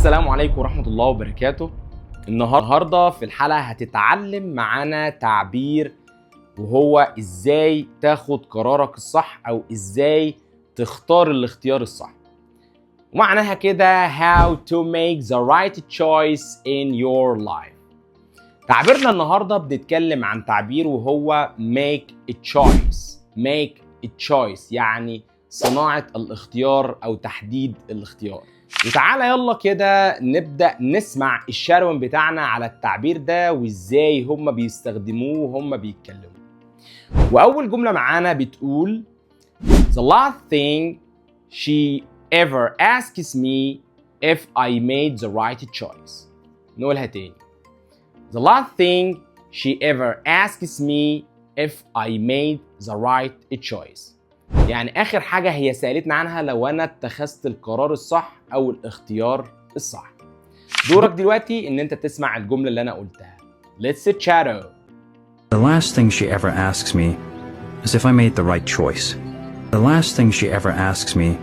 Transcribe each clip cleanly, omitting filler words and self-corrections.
السلام عليكم ورحمة الله وبركاته. النهاردة في الحلقة هتتعلم معانا تعبير وهو ازاي تاخد قرارك الصح او ازاي تختار الاختيار الصح. ومعناها كده how to make the right choice in your life. تعبيرنا النهاردة بنتكلم عن تعبير وهو make a choice. make a choice يعني صناعة الاختيار او تحديد الاختيار. وتعالى يلا كده نبدأ نسمع الشارون بتاعنا على التعبير ده وازاي هم بيستخدموه وهم بيتكلموا. وأول جملة معانا بتقول The last thing she ever asks me if I made the right choice. نقولها تاني. The last thing she ever asks me if I made the right choice. يعني آخر حاجة هي سألتنا عنها لو أنا اتخذت القرار الصح أو الاختيار الصح. دورك دلوقتي إن أنت تسمع الجملة اللي أنا قلتها. Let's chat. The last thing she ever asks me is if I made the right choice. The last thing she ever asks me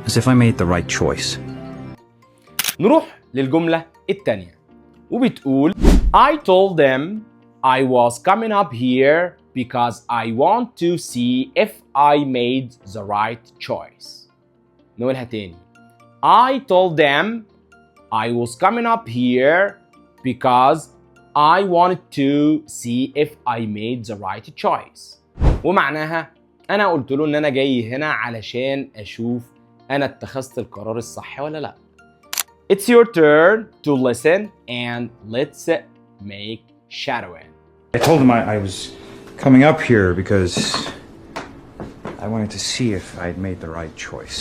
is if I made the right choice. نروح للجملة التانية وبتقول I told them I was coming up here because I want to see if I made the right choice. نقولها تاني. I told them I was coming up here because I wanted to see if I made the right choice. ومعناها أنا قلت له إن أنا جاي هنا علشان أشوف أنا اتخذت القرار الصح ولا لأ. It's your turn to listen and let's make shadowing. I told him I was coming up here because I wanted to see if I'd made the right choice.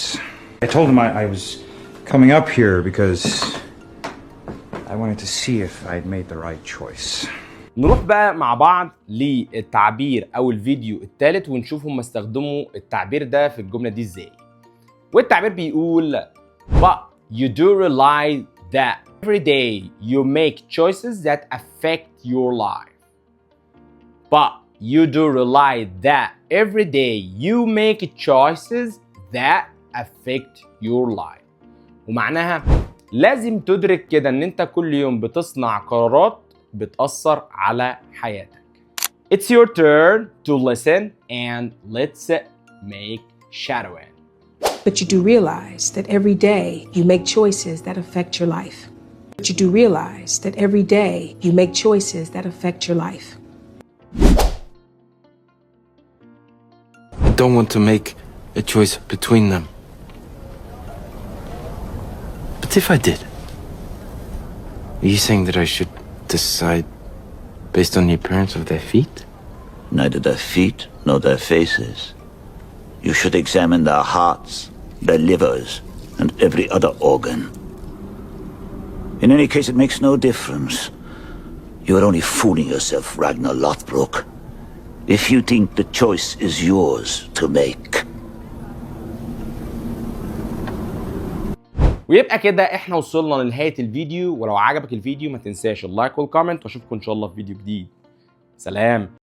I told him I was coming up here because I wanted to see if I'd made the right choice. نروح بقى مع بعض للتعبير أو الفيديو الثالث ونشوف هم استخدموا التعبير ده في الجملة دي إزاي. والتعبير بيقول But you do realize that every day you make choices that affect your life. But you do realize that every day you make choices that affect your life. ومعناها لازم تدرك كده ان انت كل يوم بتصنع قرارات بتأثر على حياتك. It's your turn to listen and let's make shadowing. But you do realize that every day you make choices that affect your life. But you do realize that every day you make choices that affect your life. I don't want to make a choice between them. But if I did, are you saying that I should decide based on the appearance of their feet? Neither their feet nor their faces. You should examine their hearts, their livers, and every other organ. In any case, it makes no difference. You are only fooling yourself, Ragnar Lothbrok, if you think the choice is yours to make. ويبقى كده احنا وصلنا لنهاية الفيديو، ولو عجبك الفيديو ما تنساش اللايك والكومنت، واشوفكم ان شاء الله في فيديو جديد. سلام.